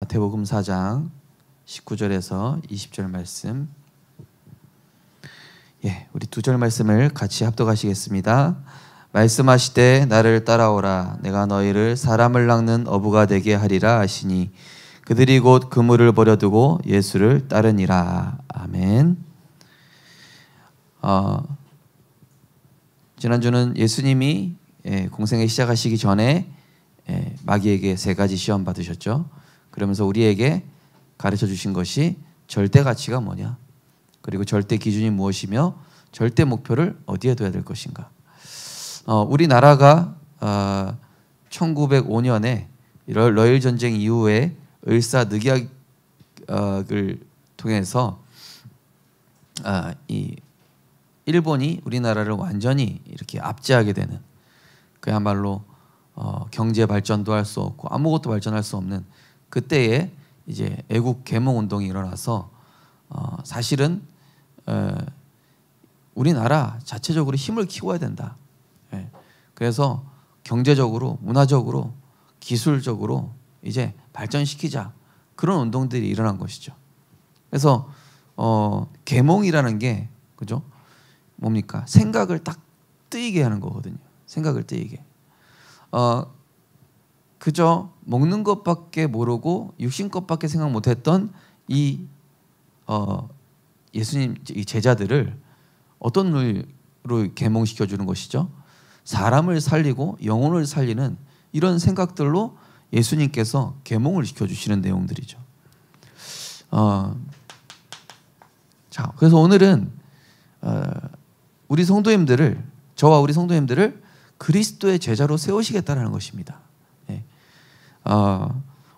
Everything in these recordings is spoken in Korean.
마태복음 4장 19절에서 20절 말씀. 우리 두 절 말씀을 같이 합독하시겠습니다. 말씀하시되 나를 따라오라. 내가 너희를 사람을 낚는 어부가 되게 하리라 하시니 그들이 곧 그물을 버려두고 예수를 따르니라. 아멘. 지난주는 예수님이 공생애 시작하시기 전에 마귀에게 3가지 시험 받으셨죠. 그러면서 우리에게 가르쳐 주신 것이 절대 가치가 뭐냐, 그리고 절대 기준이 무엇이며 절대 목표를 어디에 둬야 될 것인가. 우리나라가 1905년에 러일 전쟁 이후에 을사늑약을 통해서 이 일본이 우리나라를 완전히 이렇게 압제하게 되는, 그야말로 경제 발전도 할 수 없고 아무것도 발전할 수 없는 그때에 이제 애국 계몽 운동이 일어나서 사실은 우리나라 자체적으로 힘을 키워야 된다. 그래서 경제적으로, 문화적으로, 기술적으로 이제 발전시키자, 그런 운동들이 일어난 것이죠. 그래서 계몽이라는 게, 그죠? 뭡니까? 생각을 딱 뜨이게 하는 거거든요. 생각을 뜨이게. 그저 먹는 것밖에 모르고 육신 것밖에 생각 못했던 이 예수님 이 제자들을 어떤 눈으로 계몽시켜 주는 것이죠? 사람을 살리고 영혼을 살리는 이런 생각들로 예수님께서 계몽을 시켜주시는 내용들이죠. 자, 그래서 오늘은 우리 성도님들을, 저와 우리 성도님들을 그리스도의 제자로 세우시겠다는 것입니다.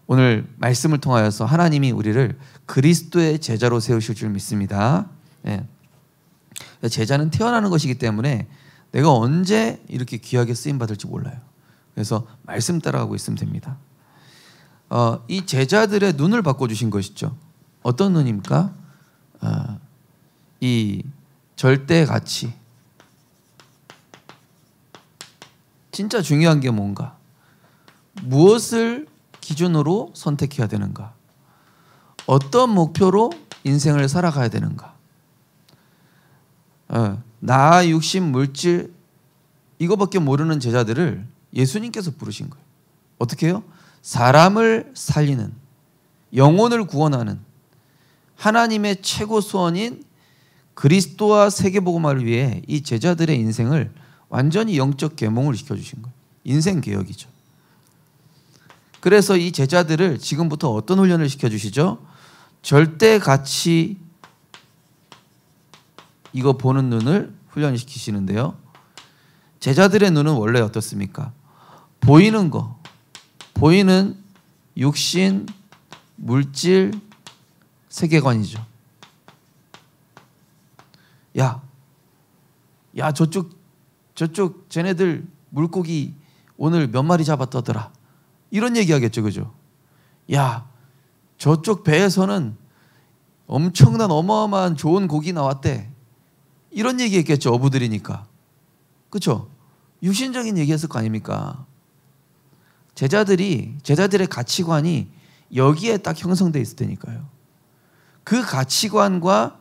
오늘 말씀을 통하여서 하나님이 우리를 그리스도의 제자로 세우실 줄 믿습니다. 제자는 태어나는 것이기 때문에 내가 언제 이렇게 귀하게 쓰임받을지 몰라요. 그래서 말씀 따라가고 있으면 됩니다. 이 제자들의 눈을 바꿔주신 것이죠. 어떤 눈입니까? 이 절대 가치. 진짜 중요한 게 뭔가? 무엇을 기준으로 선택해야 되는가? 어떤 목표로 인생을 살아가야 되는가? 나, 육신, 물질 이거밖에 모르는 제자들을 예수님께서 부르신 거예요. 어떻게 해요? 사람을 살리는, 영혼을 구원하는 하나님의 최고 소원인 그리스도와 세계복음화를 위해 이 제자들의 인생을 완전히 영적 계몽을 시켜주신 거예요. 인생 개혁이죠. 그래서 이 제자들을 지금부터 어떤 훈련을 시켜주시죠? 절대 가치 이거 보는 눈을 훈련시키시는데요. 제자들의 눈은 원래 어떻습니까? 보이는 거, 보이는 육신, 물질, 세계관이죠. 야 저쪽 쟤네들 물고기 오늘 몇 마리 잡았더더라. 이런 얘기하겠죠, 그죠? 야, 저쪽 배에서는 엄청난 어마어마한 좋은 고기 나왔대. 이런 얘기했겠죠, 어부들이니까. 그렇죠? 육신적인 얘기했을 거 아닙니까? 제자들의 가치관이 여기에 딱 형성되어 있을 테니까요. 그 가치관과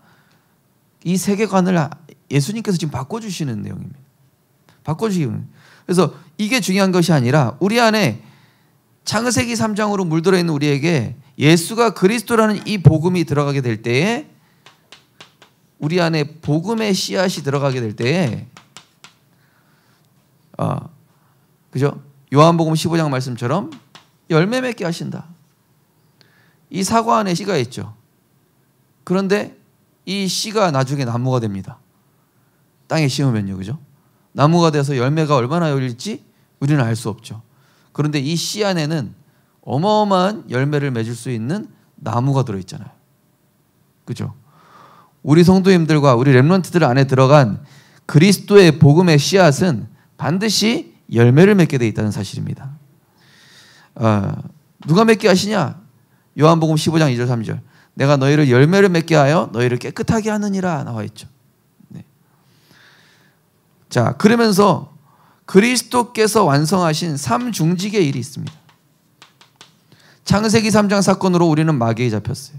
이 세계관을 예수님께서 지금 바꿔주시는 내용입니다. 바꿔주시는. 그래서 이게 중요한 것이 아니라 우리 안에 창세기 3장으로 물들어 있는 우리에게 예수가 그리스도라는 이 복음이 들어가게 될 때에, 우리 안에 복음의 씨앗이 들어가게 될 때에, 그죠? 요한복음 15장 말씀처럼 열매 맺게 하신다. 이 사과 안에 씨가 있죠. 그런데 이 씨가 나중에 나무가 됩니다. 땅에 심으면요, 그죠? 나무가 돼서 열매가 얼마나 열릴지 우리는 알 수 없죠. 그런데 이 씨 안에는 어마어마한 열매를 맺을 수 있는 나무가 들어있잖아요. 그죠? 우리 성도님들과 우리 렘넌트들 안에 들어간 그리스도의 복음의 씨앗은 반드시 열매를 맺게 되어 있다는 사실입니다. 누가 맺게 하시냐? 요한복음 15장 2절 3절. 내가 너희를 열매를 맺게 하여 너희를 깨끗하게 하느니라 나와 있죠. 네. 자, 그러면서 그리스도께서 완성하신 삼중직의 일이 있습니다. 창세기 3장 사건으로 우리는 마귀에 잡혔어요.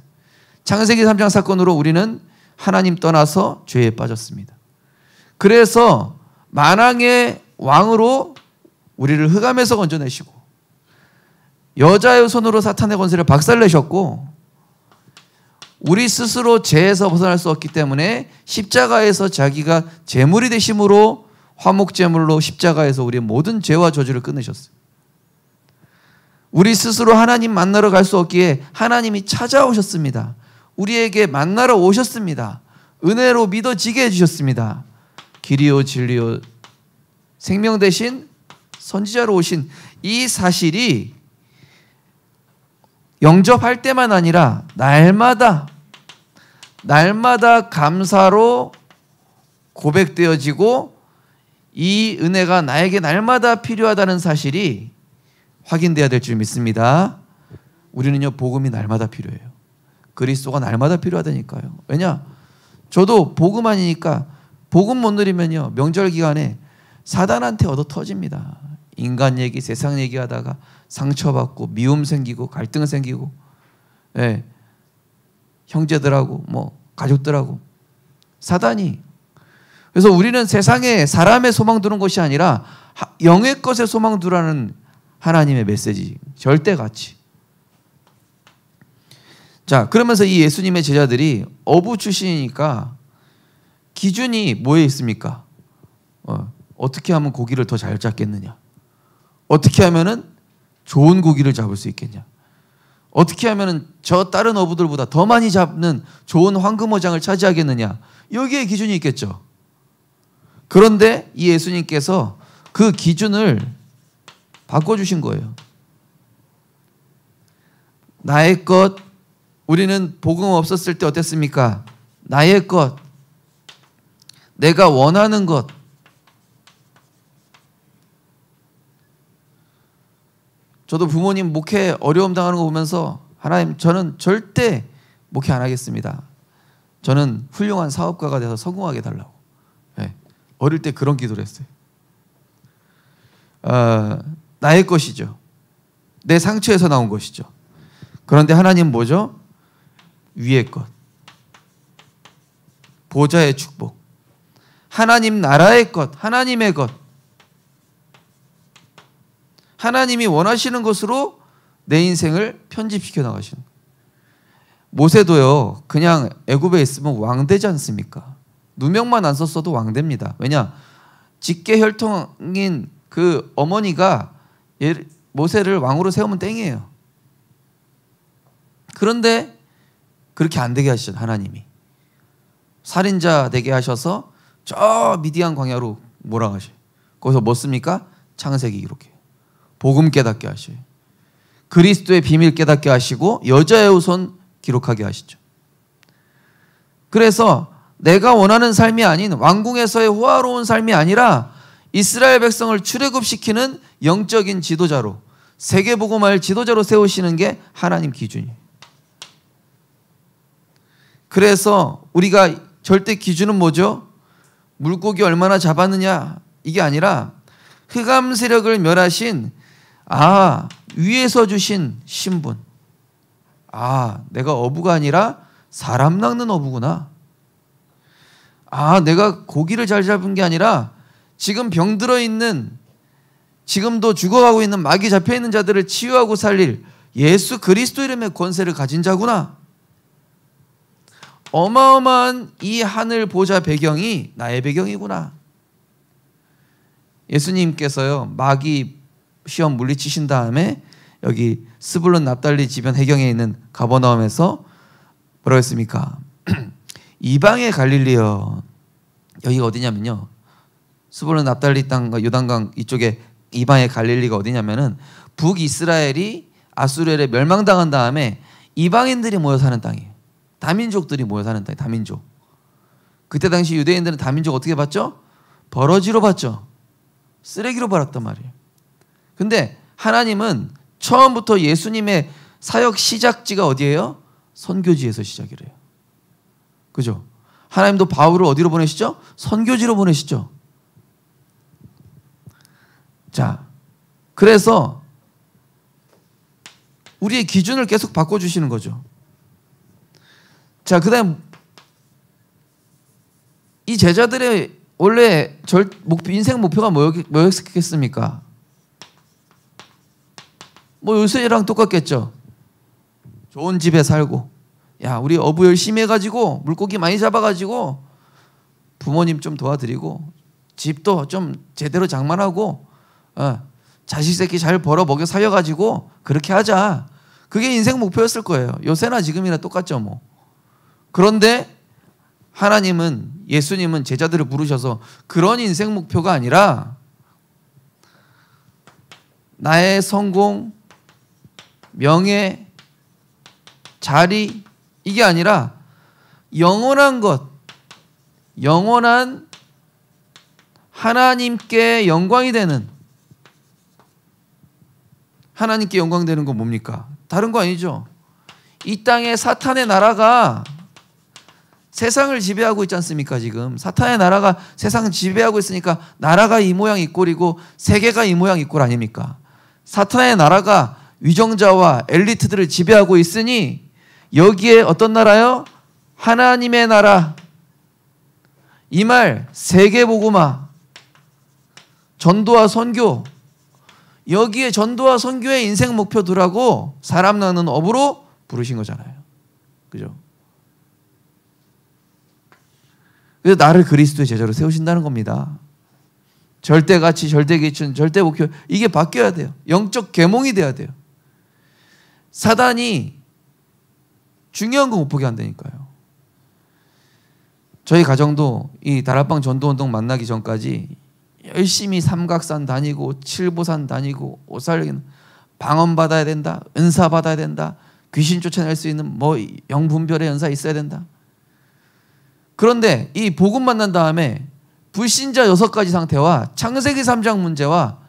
창세기 3장 사건으로 우리는 하나님 떠나서 죄에 빠졌습니다. 그래서 만왕의 왕으로 우리를 흑암에서 건져내시고 여자의 손으로 사탄의 권세를 박살내셨고 우리 스스로 죄에서 벗어날 수 없기 때문에 십자가에서 자기가 제물이 되심으로 화목제물로 십자가에서 우리의 모든 죄와 저주를 끊으셨어요. 우리 스스로 하나님 만나러 갈 수 없기에 하나님이 찾아오셨습니다. 우리에게 만나러 오셨습니다. 은혜로 믿어지게 해주셨습니다. 길이요 진리요 생명 대신 선지자로 오신 이 사실이 영접할 때만 아니라 날마다 감사로 고백되어지고 이 은혜가 나에게 날마다 필요하다는 사실이 확인돼야 될 줄 믿습니다. 우리는요 복음이 날마다 필요해요. 그리스도가 날마다 필요하다니까요. 왜냐? 저도 복음 아니니까 복음 못 누리면요 명절 기간에 사단한테 얻어 터집니다. 인간 얘기, 세상 얘기하다가 상처받고 미움 생기고 갈등 생기고, 예, 형제들하고 뭐 가족들하고 사단이. 그래서 우리는 세상에 사람의 소망 두는 것이 아니라 영의 것에 소망 두라는 하나님의 메시지 절대 같이. 자, 그러면서 이 예수님의 제자들이 어부 출신이니까 기준이 뭐에 있습니까? 어떻게 하면 고기를 더 잘 잡겠느냐? 어떻게 하면은 좋은 고기를 잡을 수 있겠냐? 어떻게 하면은 저 다른 어부들보다 더 많이 잡는 좋은 황금어장을 차지하겠느냐? 여기에 기준이 있겠죠. 그런데 이 예수님께서 그 기준을 바꿔주신 거예요. 나의 것, 우리는 복음 없었을 때 어땠습니까? 나의 것, 내가 원하는 것. 저도 부모님 목회 어려움 당하는 거 보면서 하나님, 저는 절대 목회 안 하겠습니다. 저는 훌륭한 사업가가 돼서 성공하게 달라고. 네. 어릴 때 그런 기도를 했어요. 나의 것이죠. 내 상처에서 나온 것이죠. 그런데 하나님 뭐죠? 위의 것. 보좌의 축복. 하나님 나라의 것. 하나님의 것. 하나님이 원하시는 것으로 내 인생을 편집시켜 나가시는 거예요. 모세도요, 그냥 애굽에 있으면 왕 되지 않습니까? 누명만 안 썼어도 왕 됩니다. 왜냐? 직계 혈통인 그 어머니가 모세를 왕으로 세우면 땡이에요. 그런데 그렇게 안 되게 하시죠, 하나님이. 살인자 되게 하셔서 저 미디안 광야로 몰아가셔요. 거기서 뭐 씁니까? 창세기 기록해요. 복음 깨닫게 하셔요. 그리스도의 비밀 깨닫게 하시고 여자의 후손 기록하게 하시죠. 그래서 내가 원하는 삶이 아닌 왕궁에서의 호화로운 삶이 아니라 이스라엘 백성을 출애굽시키는 영적인 지도자로, 세계복음화의 지도자로 세우시는 게 하나님 기준이에요. 그래서 우리가 절대 기준은 뭐죠? 물고기 얼마나 잡았느냐, 이게 아니라 흑암 세력을 멸하신 위에서 주신 신분. 내가 어부가 아니라 사람 낚는 어부구나. 내가 고기를 잘 잡은 게 아니라 지금 병들어 있는, 지금도 죽어가고 있는 마귀 잡혀 있는 자들을 치유하고 살릴 예수 그리스도 이름의 권세를 가진 자구나. 어마어마한 이 하늘 보좌 배경이 나의 배경이구나. 예수님께서요, 마귀 시험 물리치신 다음에 여기 스불론 납달리 지변 해경에 있는 가버나움에서 뭐라고 했습니까? 이방의 갈릴리여. 여기가 어디냐면요, 스불론 납달리 땅과 요단강 이쪽에 이방의 갈릴리가 어디냐면은 북이스라엘이 아수르에 멸망당한 다음에 이방인들이 모여 사는 땅이에요. 다민족들이 모여 사는 땅이에요. 다민족. 그때 당시 유대인들은 다민족 어떻게 봤죠? 버러지로 봤죠. 쓰레기로 봤단 말이에요. 근데 하나님은 처음부터 예수님의 사역 시작지가 어디예요? 선교지에서 시작이래요. 그죠? 하나님도 바울을 어디로 보내시죠? 선교지로 보내시죠. 자, 그래서 우리의 기준을 계속 바꿔주시는 거죠. 자, 그 다음 이 제자들의 원래 인생 목표가 뭐였겠습니까? 뭐 요새랑 똑같겠죠. 좋은 집에 살고, 야, 우리 어부 열심히 해가지고 물고기 많이 잡아가지고 부모님 좀 도와드리고 집도 좀 제대로 장만하고 자식 새끼 잘 벌어 먹여 살려가지고 그렇게 하자. 그게 인생 목표였을 거예요. 요새나 지금이나 똑같죠 뭐. 그런데 하나님은, 예수님은 제자들을 부르셔서 그런 인생 목표가 아니라 나의 성공, 명예, 자리, 이게 아니라 영원한 것, 영원한 하나님께 영광이 되는, 하나님께 영광 되는 건 뭡니까? 다른 거 아니죠. 이 땅에 사탄의 나라가 세상을 지배하고 있지 않습니까? 지금 사탄의 나라가 세상을 지배하고 있으니까 나라가 이 모양 이 꼴이고 세계가 이 모양 이 꼴 아닙니까? 사탄의 나라가 위정자와 엘리트들을 지배하고 있으니 여기에 어떤 나라요? 하나님의 나라. 이 말 세계복음화, 전도와 선교, 여기에 전도와 선교의 인생 목표 두라고 사람 낳는 업으로 부르신 거잖아요. 그죠? 그래서 나를 그리스도의 제자로 세우신다는 겁니다. 절대가치, 절대기준, 절대목표, 이게 바뀌어야 돼요. 영적 계몽이 돼야 돼요. 사단이 중요한 거 못 보게 한다니까요. 저희 가정도 이 다락방 전도운동 만나기 전까지 열심히 삼각산 다니고 칠보산 다니고 옷살리기는 방언 받아야 된다, 은사 받아야 된다, 귀신 쫓아낼 수 있는 뭐 영분별의 연사 있어야 된다. 그런데 이 복음 만난 다음에 불신자 6가지 상태와 창세기 3장 문제와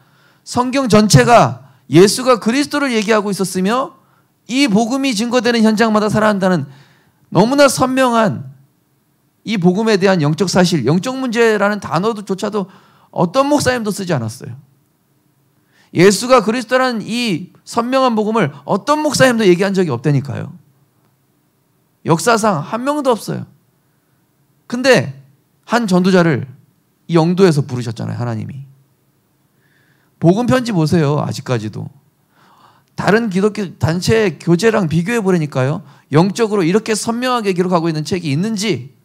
성경 전체가 예수가 그리스도를 얘기하고 있었으며 이 복음이 증거되는 현장마다 살아간다는 너무나 선명한 이 복음에 대한 영적 사실, 영적 문제라는 단어조차도 어떤 목사님도 쓰지 않았어요. 예수가 그리스도라는 이 선명한 복음을 어떤 목사님도 얘기한 적이 없다니까요. 역사상 한 명도 없어요. 근데 한 전도자를 이 영도에서 부르셨잖아요, 하나님이. 복음 편지 보세요, 아직까지도. 다른 기독교 단체 교재랑 비교해 보라니까요. 영적으로 이렇게 선명하게 기록하고 있는 책이 있는지,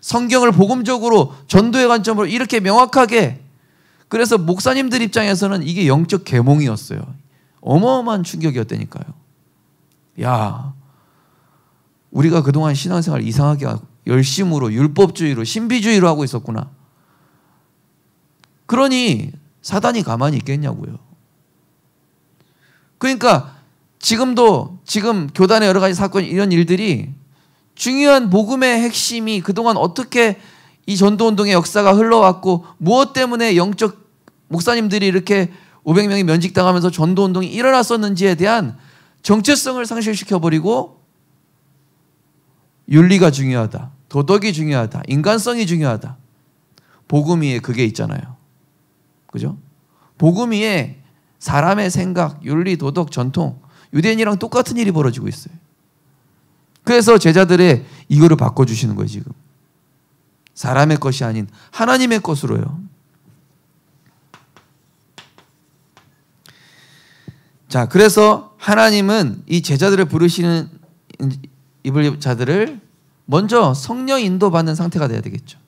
성경을 복음적으로 전도의 관점으로 이렇게 명확하게, 그래서 목사님들 입장에서는 이게 영적 계몽이었어요. 어마어마한 충격이었다니까요. 야, 우리가 그동안 신앙생활 이상하게 하고 열심으로 율법주의로 신비주의로 하고 있었구나. 그러니 사단이 가만히 있겠냐고요. 그러니까 지금 교단의 여러 가지 사건, 이런 일들이 중요한 복음의 핵심이 그동안 어떻게 이 전도운동의 역사가 흘러왔고 무엇 때문에 영적 목사님들이 이렇게 500명이 면직당하면서 전도운동이 일어났었는지에 대한 정체성을 상실시켜버리고 윤리가 중요하다, 도덕이 중요하다, 인간성이 중요하다. 복음 위에 그게 있잖아요. 그죠? 복음 위에 사람의 생각, 윤리, 도덕, 전통, 유대인이랑 똑같은 일이 벌어지고 있어요. 그래서 제자들의 이거를 바꿔주시는 거예요, 지금. 사람의 것이 아닌 하나님의 것으로요. 자, 그래서 하나님은 이 제자들을 부르시는 입을 자들을 먼저 성령 인도 받는 상태가 돼야 되겠죠.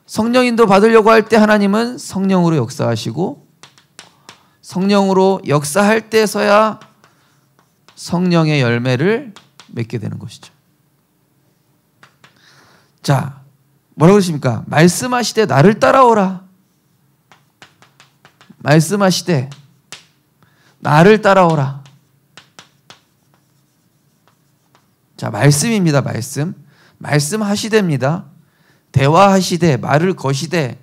성령 인도 받으려고 할 때 하나님은 성령으로 역사하시고, 성령으로 역사할 때서야 성령의 열매를 맺게 되는 것이죠. 자, 뭐라고 그러십니까? 말씀하시되 나를 따라오라. 말씀하시되 나를 따라오라. 자, 말씀입니다. 말씀하시되입니다. 대화하시되, 말을 거시되,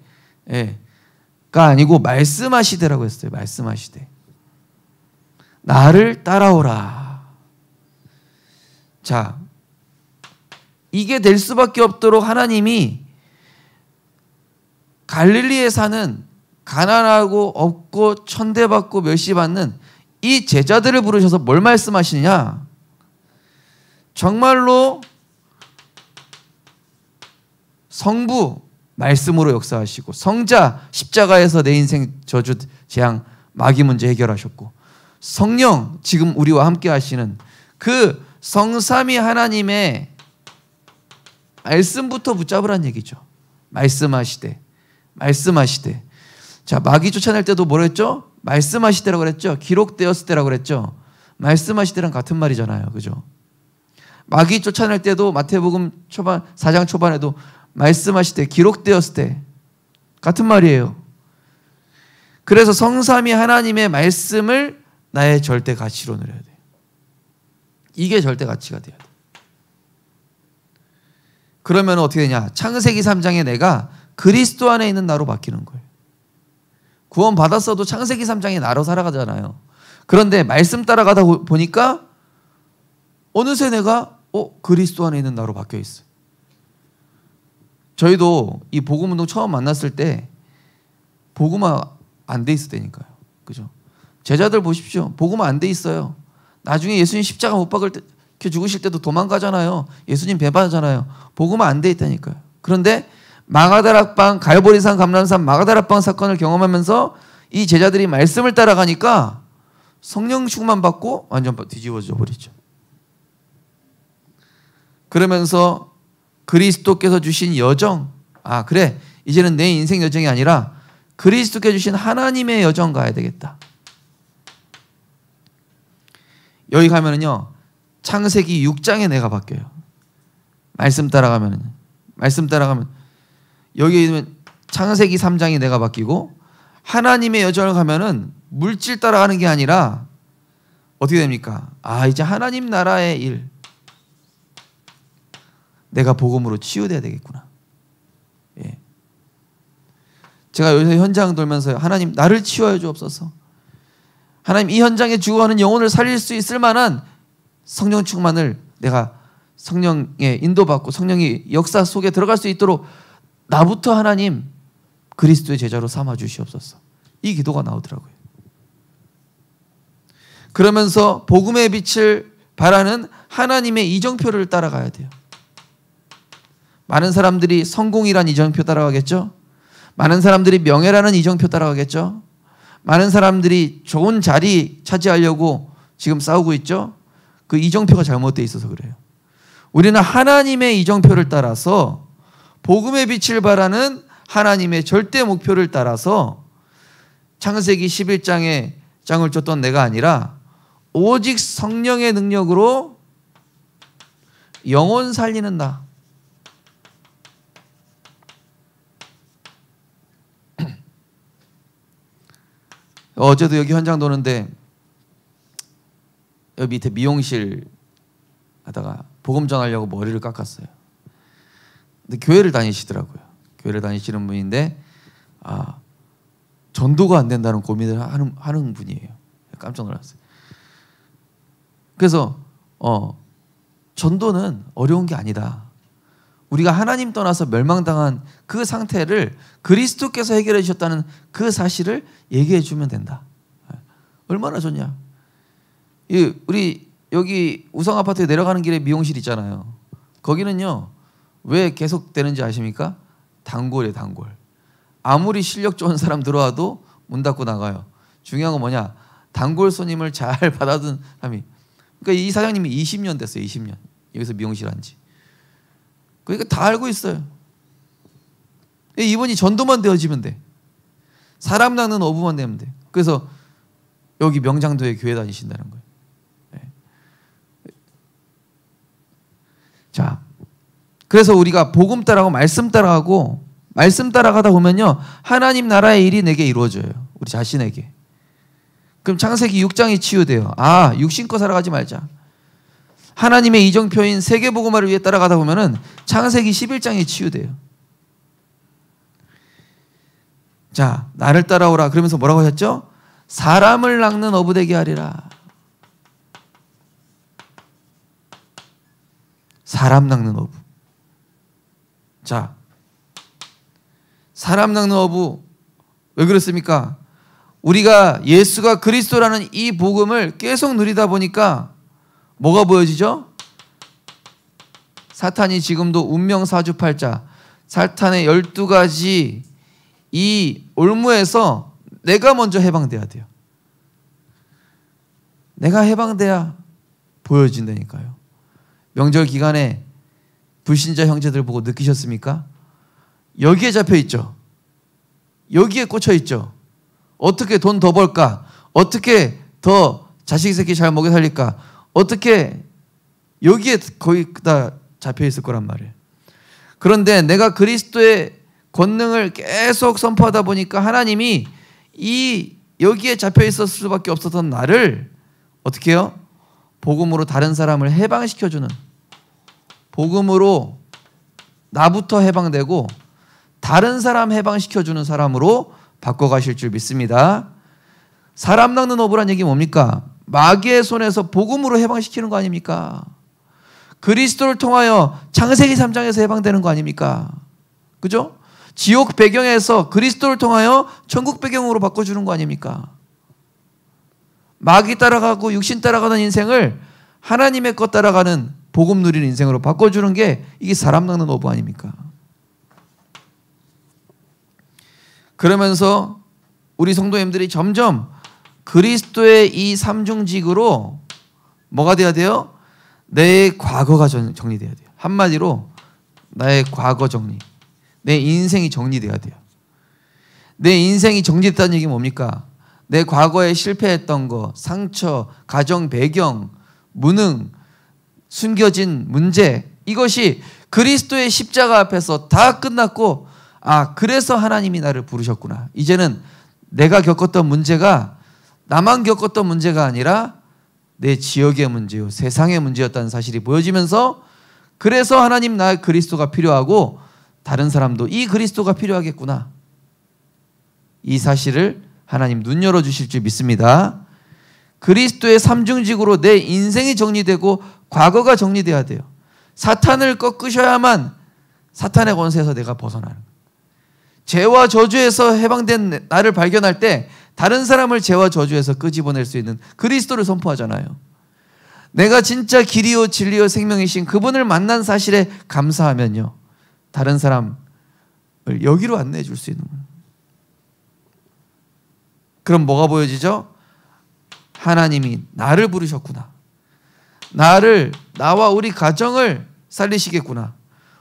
가 아니고 말씀하시되라고 했어요. 말씀하시되 나를 따라오라. 자, 이게 될 수밖에 없도록 하나님이 갈릴리에 사는 가난하고 없고 천대받고 멸시받는 이 제자들을 부르셔서 뭘 말씀하시느냐? 정말로 성부 말씀으로 역사하시고, 성자 십자가에서 내 인생 저주 재앙 마귀 문제 해결하셨고, 성령 지금 우리와 함께 하시는 그 성삼위 하나님의 말씀부터 붙잡으란 얘기죠. 말씀하시되. 자, 마귀 쫓아낼 때도 뭐라 했죠? 말씀하시되라고 그랬죠. 기록되었을 때라고 그랬죠. 말씀하시되랑 같은 말이잖아요. 그죠? 마귀 쫓아낼 때도 마태복음 4장 초반에도 말씀하시되, 기록되었을 때 같은 말이에요. 그래서 성삼위 하나님의 말씀을 나의 절대 가치로 누려야 돼요. 이게 절대 가치가 돼야 돼요. 그러면 어떻게 되냐? 창세기 3장에 내가 그리스도 안에 있는 나로 바뀌는 거예요. 구원 받았어도 창세기 3장에 나로 살아가잖아요. 그런데 말씀 따라가다 보니까 어느새 내가 그리스도 안에 있는 나로 바뀌어 있어요. 저희도 이 복음운동 처음 만났을 때 복음화 안 돼 있었다니까요. 그죠? 제자들 보십시오. 복음화 안 돼 있어요. 나중에 예수님 십자가 못 박을 때 죽으실 때도 도망가잖아요. 예수님 배반하잖아요. 복음화 안 돼 있다니까요. 그런데 마가다락방, 갈보리산, 감람산, 마가다락방 사건을 경험하면서 이 제자들이 말씀을 따라가니까 성령 충만 받고 완전 뒤집어져 버리죠. 그러면서 그리스도께서 주신 여정, 그래, 이제는 내 인생 여정이 아니라 그리스도께서 주신 하나님의 여정 가야 되겠다. 여기 가면은요, 창세기 6장에 내가 바뀌어요. 말씀 따라가면 여기 있는 창세기 3장이 내가 바뀌고, 하나님의 여정을 가면은 물질 따라가는 게 아니라 어떻게 됩니까? 이제 하나님 나라의 일, 내가 복음으로 치유돼야 되겠구나. 예. 제가 요새 현장 돌면서 하나님 나를 치유하여 주옵소서. 하나님 이 현장에 죽어가는 영혼을 살릴 수 있을 만한 성령 충만을 내가 성령의 인도받고 성령의 역사 속에 들어갈 수 있도록 나부터 하나님 그리스도의 제자로 삼아 주시옵소서. 이 기도가 나오더라고요. 그러면서 복음의 빛을 바라는 하나님의 이정표를 따라가야 돼요. 많은 사람들이 성공이란 이정표 따라가겠죠. 많은 사람들이 명예라는 이정표 따라가겠죠. 많은 사람들이 좋은 자리 차지하려고 지금 싸우고 있죠. 그 이정표가 잘못되어 있어서 그래요. 우리는 하나님의 이정표를 따라서 복음의 빛을 바라는 하나님의 절대 목표를 따라서 창세기 11장에 장을 쫓던 내가 아니라 오직 성령의 능력으로 영혼 살리는 나. 어제도 여기 현장 도는데 여기 밑에 미용실 하다가 복음 전하려고 머리를 깎았어요. 근데 교회를 다니시더라고요. 교회를 다니시는 분인데 전도가 안 된다는 고민을 하는 분이에요. 깜짝 놀랐어요. 그래서 전도는 어려운 게 아니다. 우리가 하나님 떠나서 멸망당한 그 상태를 그리스도께서 해결해 주셨다는 그 사실을 얘기해 주면 된다. 얼마나 좋냐. 우리 여기 우성아파트에 내려가는 길에 미용실 있잖아요. 거기는요, 왜 계속 되는지 아십니까? 단골이에요, 단골. 아무리 실력 좋은 사람 들어와도 문 닫고 나가요. 중요한 건 뭐냐? 단골 손님을 잘 받아둔 사람이. 그러니까 이 사장님이 20년 됐어요, 20년. 여기서 미용실 한 지. 그러니까 다 알고 있어요. 이분이 전도만 되어지면 돼. 사람 낚는 어부만 되면 돼. 그래서 여기 명장도에 교회 다니신다는 거예요. 네. 자, 그래서 우리가 복음 따라가고 말씀 따라가고 말씀 따라가다 보면요, 하나님 나라의 일이 내게 이루어져요. 우리 자신에게. 그럼 창세기 6장이 치유돼요. 육신껏 살아가지 말자. 하나님의 이정표인 세계복음화를 위해 따라가다 보면은 창세기 11장이 치유돼요. 자, 나를 따라오라. 그러면서 뭐라고 하셨죠? 사람을 낚는 어부 되게 하리라. 사람 낚는 어부. 자, 사람 낚는 어부 왜 그랬습니까? 우리가 예수가 그리스도라는 이 복음을 계속 누리다 보니까 뭐가 보여지죠? 사탄이 지금도 운명 사주팔자, 사탄의 12가지 이 올무에서 내가 먼저 해방돼야 돼요. 내가 해방돼야 보여진다니까요. 명절 기간에 불신자 형제들 보고 느끼셨습니까? 여기에 잡혀 있죠. 여기에 꽂혀 있죠. 어떻게 돈 더 벌까? 어떻게 더 자식 새끼 잘 먹여 살릴까? 어떻게 여기에 거의 다 잡혀 있을 거란 말이에요. 그런데 내가 그리스도의 권능을 계속 선포하다 보니까 하나님이 이 여기에 잡혀 있을 수밖에 없었던 나를 어떻게 해요? 복음으로 다른 사람을 해방시켜주는, 복음으로 나부터 해방되고 다른 사람 해방시켜주는 사람으로 바꿔가실 줄 믿습니다. 사람 낚는 어부란 얘기 뭡니까? 마귀의 손에서 복음으로 해방시키는 거 아닙니까? 그리스도를 통하여 창세기 3장에서 해방되는 거 아닙니까? 그죠? 지옥 배경에서 그리스도를 통하여 천국 배경으로 바꿔주는 거 아닙니까? 마귀 따라가고 육신 따라가는 인생을 하나님의 것 따라가는 복음 누리는 인생으로 바꿔주는 게 이게 사람 낚는 어부 아닙니까? 그러면서 우리 성도님들이 점점 그리스도의 이 삼중직으로 뭐가 돼야 돼요? 내 과거가 정리돼야 돼요. 한마디로 나의 과거 정리, 내 인생이 정리돼야 돼요. 내 인생이 정리됐다는 얘기 뭡니까? 내 과거에 실패했던 거, 상처, 가정 배경, 무능, 숨겨진 문제, 이것이 그리스도의 십자가 앞에서 다 끝났고, 아, 그래서 하나님이 나를 부르셨구나. 이제는 내가 겪었던 문제가 나만 겪었던 문제가 아니라 내 지역의 문제요, 세상의 문제였다는 사실이 보여지면서, 그래서 하나님 나 그리스도가 필요하고 다른 사람도 이 그리스도가 필요하겠구나. 이 사실을 하나님 눈 열어주실 줄 믿습니다. 그리스도의 삼중직으로 내 인생이 정리되고 과거가 정리돼야 돼요. 사탄을 꺾으셔야만 사탄의 권세에서 내가 벗어나는 거예요. 죄와 저주에서 해방된 나를 발견할 때 다른 사람을 죄와 저주에서 끄집어낼 수 있는 그리스도를 선포하잖아요. 내가 진짜 길이요 진리요 생명이신 그분을 만난 사실에 감사하면요, 다른 사람을 여기로 안내해 줄 수 있는 거예요. 그럼 뭐가 보여지죠? 하나님이 나를 부르셨구나. 나와 우리 가정을 살리시겠구나.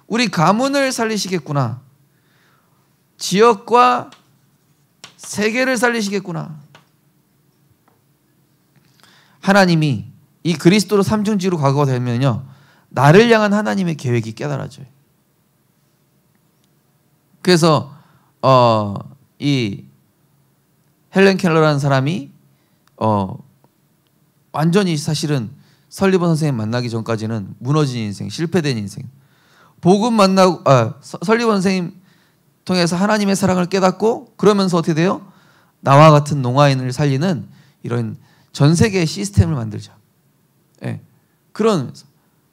우리 가문을 살리시겠구나. 지역과 세계를 살리시겠구나. 하나님이 이 그리스도로 삼중지로 과거가 되면요, 나를 향한 하나님의 계획이 깨달아져요. 그래서 이 헬렌 켈러라는 사람이 완전히 사실은 설리번 선생님 만나기 전까지는 무너진 인생, 실패된 인생, 복음 만나고 설리번 선생님 통해서 하나님의 사랑을 깨닫고, 그러면서 어떻게 돼요? 나와 같은 농아인을 살리는 이런 전 세계의 시스템을 만들자. 예. 그런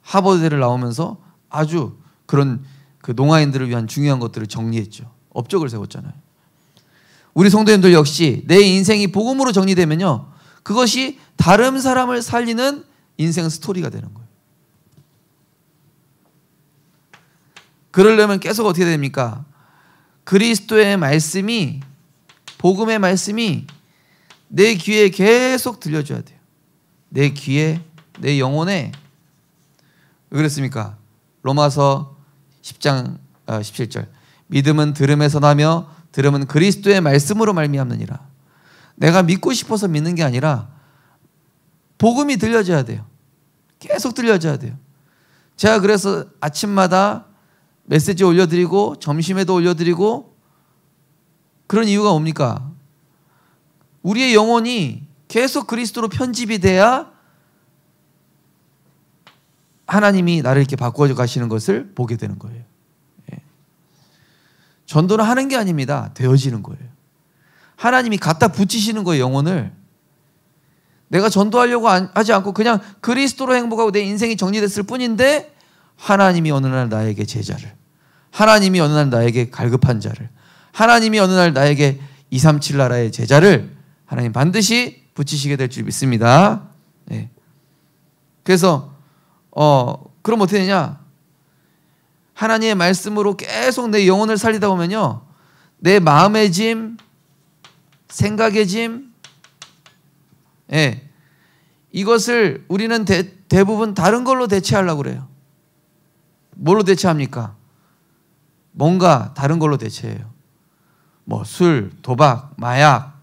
하버드대를 나오면서 아주 그런 그 농아인들을 위한 중요한 것들을 정리했죠. 업적을 세웠잖아요. 우리 성도님들 역시 내 인생이 복음으로 정리되면요, 그것이 다른 사람을 살리는 인생 스토리가 되는 거예요. 그러려면 계속 어떻게 됩니까? 그리스도의 말씀이, 복음의 말씀이 내 귀에 계속 들려줘야 돼요. 내 귀에, 내 영혼에. 왜 그랬습니까? 로마서 10장 17절 믿음은 들음에서 나며 들음은 그리스도의 말씀으로 말미암느니라. 내가 믿고 싶어서 믿는 게 아니라 복음이 들려줘야 돼요. 계속 들려줘야 돼요. 제가 그래서 아침마다 메시지 올려드리고 점심에도 올려드리고 그런 이유가 뭡니까? 우리의 영혼이 계속 그리스도로 편집이 돼야 하나님이 나를 이렇게 바꿔 가시는 것을 보게 되는 거예요. 예. 전도는 하는 게 아닙니다. 되어지는 거예요. 하나님이 갖다 붙이시는 거예요, 영혼을. 내가 전도하려고 하지 않고 그냥 그리스도로 행복하고 내 인생이 정리됐을 뿐인데, 하나님이 어느 날 나에게 제자를, 하나님이 어느 날 나에게 갈급한 자를, 하나님이 어느 날 나에게 237 나라의 제자를 하나님 반드시 붙이시게 될 줄 믿습니다. 네. 그래서 그럼 어떻게 되냐? 하나님의 말씀으로 계속 내 영혼을 살리다 보면요, 내 마음의 짐, 생각의 짐, 이것을 우리는 대부분 다른 걸로 대체하려고 그래요. 뭘로 대체합니까? 뭔가 다른 걸로 대체해요. 뭐 술, 도박, 마약,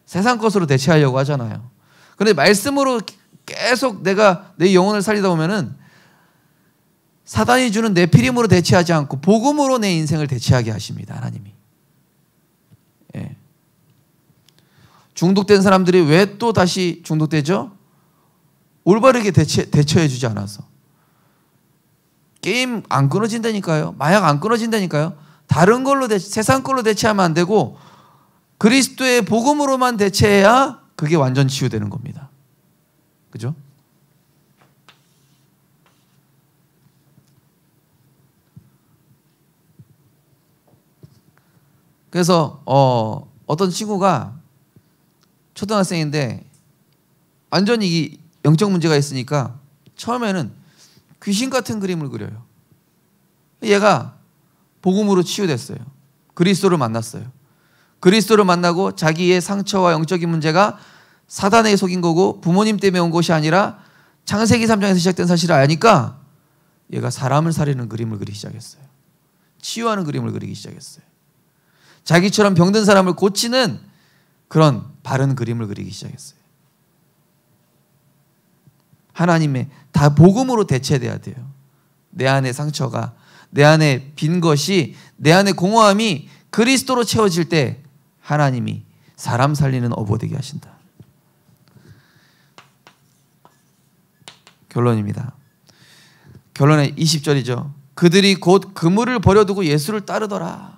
세상 것으로 대체하려고 하잖아요. 그런데 말씀으로 계속 내가 내 영혼을 살리다 보면은 사단이 주는 네피림으로 대체하지 않고 복음으로 내 인생을 대체하게 하십니다. 하나님이. 중독된 사람들이 왜 또 다시 중독되죠? 올바르게 대처해 주지 않아서. 게임 안 끊어진다니까요. 마약 안 끊어진다니까요. 다른 걸로 세상 걸로 대체하면 안 되고 그리스도의 복음으로만 대체해야 그게 완전 치유되는 겁니다. 그죠? 그래서 어떤 친구가 초등학생인데 완전히 이 영적 문제가 있으니까 처음에는 귀신 같은 그림을 그려요. 얘가 복음으로 치유됐어요. 그리스도를 만났어요. 그리스도를 만나고 자기의 상처와 영적인 문제가 사단에게 속인 거고 부모님 때문에 온 것이 아니라 창세기 3장에서 시작된 사실을 아니까 얘가 사람을 살리는 그림을 그리기 시작했어요. 치유하는 그림을 그리기 시작했어요. 자기처럼 병든 사람을 고치는 그런 바른 그림을 그리기 시작했어요. 하나님의 다 복음으로 대체돼야 돼요. 내 안의 상처가, 내 안에 빈 것이, 내 안의 공허함이 그리스도로 채워질 때 하나님이 사람 살리는 어부 되게 하신다. 결론입니다. 결론의 20절이죠. 그들이 곧 그물을 버려두고 예수를 따르더라.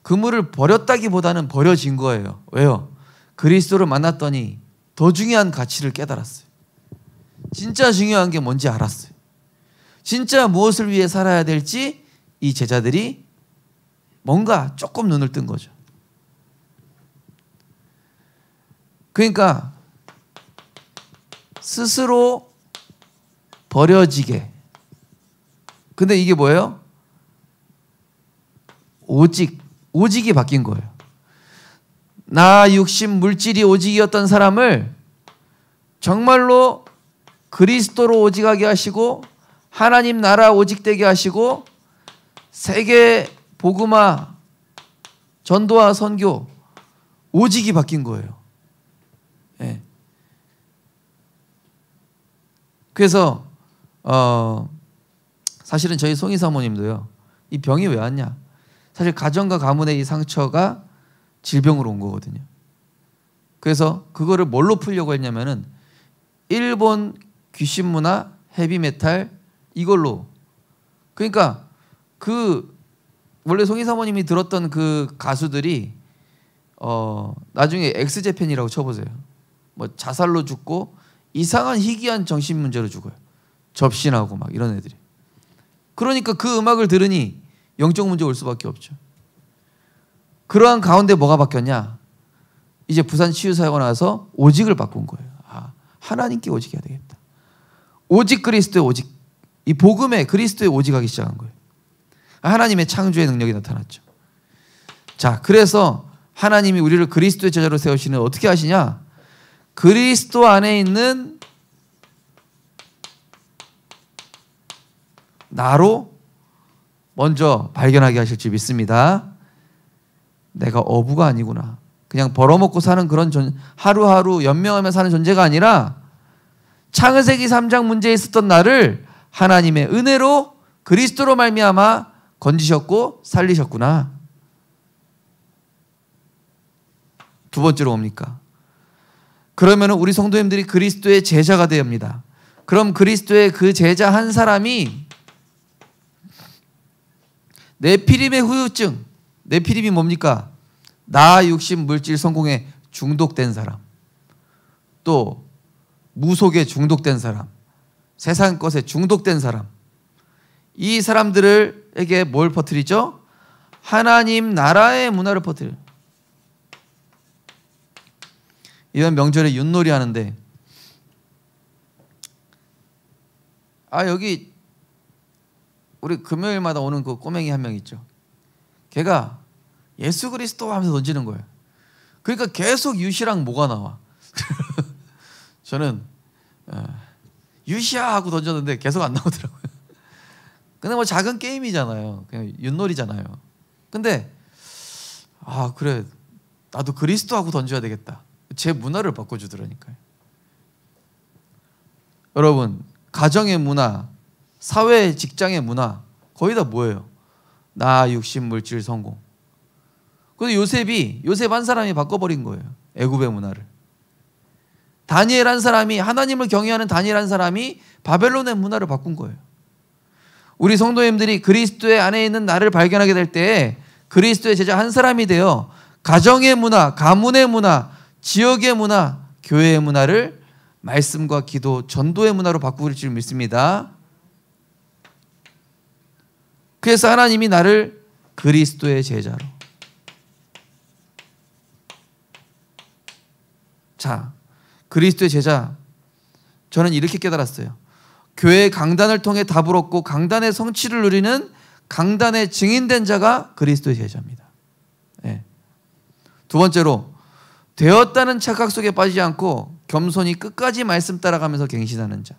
그물을 버렸다기보다는 버려진 거예요. 왜요? 그리스도를 만났더니 더 중요한 가치를 깨달았어요. 진짜 중요한 게 뭔지 알았어요. 진짜 무엇을 위해 살아야 될지 이 제자들이 뭔가 조금 눈을 뜬 거죠. 그러니까 스스로 버려지게. 근데 이게 뭐예요? 오직이 바뀐 거예요. 나 육신 물질이 오직이었던 사람을 정말로 그리스도로 오직하게 하시고 하나님 나라 오직되게 하시고 세계 복음화 전도와 선교 오직이 바뀐 거예요. 예. 그래서 사실은 저희 송이 사모님도요. 이 병이 왜 왔냐? 사실 가정과 가문의 이 상처가 질병으로 온 거거든요. 그래서 그거를 뭘로 풀려고 했냐면은 일본 귀신 문화, 헤비메탈 이걸로. 그러니까 원래 송이 사모님이 들었던 그 가수들이 나중에 엑스제팬이라고 쳐보세요. 뭐 자살로 죽고 이상한 희귀한 정신 문제로 죽어요. 접신하고 막 이런 애들이. 그러니까 그 음악을 들으니 영적 문제 올 수밖에 없죠. 그러한 가운데 뭐가 바뀌었냐? 이제 부산 치유사역을 나서 오직을 바꾼 거예요. 하나님께 오직해야 되겠다. 오직 그리스도의 오직. 이 복음에 그리스도의 오직하기 시작한 거예요. 하나님의 창조의 능력이 나타났죠. 자, 그래서 하나님이 우리를 그리스도의 제자로 세우시는 어떻게 하시냐? 그리스도 안에 있는 나로 먼저 발견하게 하실 줄 믿습니다. 내가 어부가 아니구나. 그냥 벌어먹고 사는 그런 하루하루 연명하며 사는 존재가 아니라 창세기 3장 문제에 있었던 나를 하나님의 은혜로 그리스도로 말미암아 건지셨고 살리셨구나. 두 번째로 뭡니까? 그러면 우리 성도님들이 그리스도의 제자가 됩니다. 그럼 그리스도의 그 제자 한 사람이 네피림의 후유증, 네피림이 뭡니까? 나 육신 물질 성공에 중독된 사람, 또 무속에 중독된 사람, 세상 것에 중독된 사람, 이 사람들에게 뭘 퍼뜨리죠? 하나님 나라의 문화를 퍼뜨려요. 이번 명절에 윷놀이 하는데 여기 우리 금요일마다 오는 그 꼬맹이 한 명 있죠. 걔가 예수 그리스도 하면서 던지는 거예요. 그러니까 계속 유시랑 뭐가 나와. 저는 유시야 하고 던졌는데 계속 안 나오더라고요. 근데 뭐 작은 게임이잖아요. 그냥 윷놀이잖아요. 근데 그래 나도 그리스도 하고 던져야 되겠다. 제 문화를 바꿔주더라니까요. 여러분, 가정의 문화, 사회 직장의 문화 거의 다 뭐예요? 나 육신 물질 성공. 근데 요셉 한 사람이 바꿔버린 거예요. 애굽의 문화를. 다니엘 한 사람이, 하나님을 경외하는 다니엘 한 사람이 바벨론의 문화를 바꾼 거예요. 우리 성도님들이 그리스도의 안에 있는 나를 발견하게 될 때 그리스도의 제자 한 사람이 되어 가정의 문화, 가문의 문화, 지역의 문화, 교회의 문화를 말씀과 기도, 전도의 문화로 바꾸실 줄 믿습니다. 그래서 하나님이 나를 그리스도의 제자로. 자, 그리스도의 제자, 저는 이렇게 깨달았어요. 교회의 강단을 통해 답을 얻고 강단의 성취를 누리는 강단의 증인된 자가 그리스도의 제자입니다. 네. 두 번째로, 되었다는 착각 속에 빠지지 않고 겸손히 끝까지 말씀 따라가면서 갱신하는 자.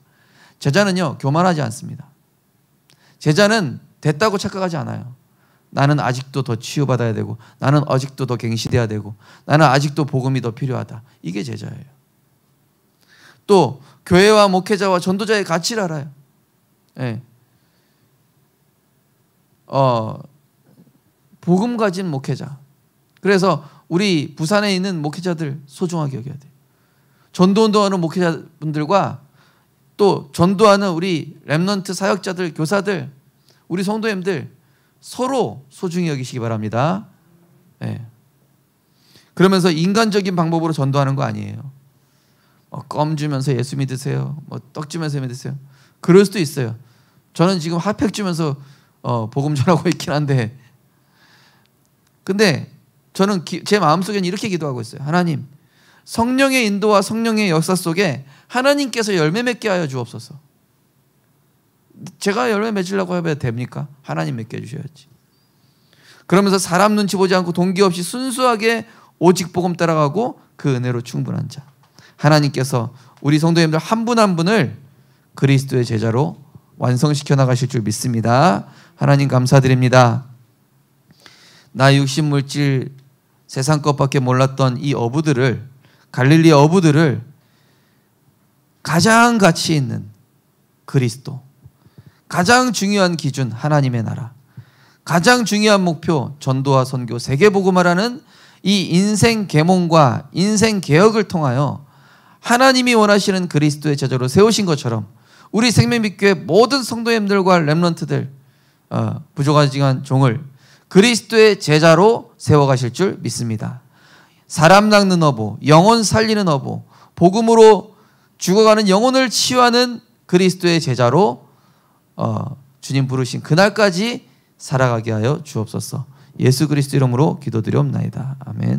제자는요, 교만하지 않습니다. 제자는 됐다고 착각하지 않아요. 나는 아직도 더 치유받아야 되고, 나는 아직도 더 갱신돼야 되고, 나는 아직도 복음이 더 필요하다. 이게 제자예요. 또 교회와 목회자와 전도자의 가치를 알아요. 네. 복음 가진 목회자. 그래서 우리 부산에 있는 목회자들 소중하게 여겨야 돼요. 전도운동하는 목회자분들과 또 전도하는 우리 렘넌트 사역자들, 교사들, 우리 성도님들 서로 소중히 여기시기 바랍니다. 네. 그러면서 인간적인 방법으로 전도하는 거 아니에요. 껌 주면서 예수 믿으세요. 떡 주면서 믿으세요. 그럴 수도 있어요. 저는 지금 핫팩 주면서 복음 전하고 있긴 한데, 근데 저는 제 마음속에는 이렇게 기도하고 있어요. 하나님, 성령의 인도와 성령의 역사 속에 하나님께서 열매 맺게 하여 주옵소서. 제가 열매 맺으려고 하면 됩니까? 하나님 맺게 해주셔야지. 그러면서 사람 눈치 보지 않고 동기 없이 순수하게 오직 복음 따라가고 그 은혜로 충분한 자. 하나님께서 우리 성도님들 한 분 한 분을 그리스도의 제자로 완성시켜 나가실 줄 믿습니다. 하나님 감사드립니다. 나 육신 물질 세상 것밖에 몰랐던 이 어부들을, 갈릴리 어부들을 가장 가치 있는 그리스도, 가장 중요한 기준 하나님의 나라, 가장 중요한 목표 전도와 선교, 세계복음화라는 이 인생 계몽과 인생 개혁을 통하여 하나님이 원하시는 그리스도의 제자로 세우신 것처럼 우리 생명빛교회 모든 성도님들과 렘넌트들, 부족하지만 종을 그리스도의 제자로 세워가실 줄 믿습니다. 사람 낚는 어부, 영혼 살리는 어부, 복음으로 죽어가는 영혼을 치유하는 그리스도의 제자로 주님 부르신 그날까지 살아가게 하여 주옵소서. 예수 그리스도 이름으로 기도드리옵나이다. 아멘.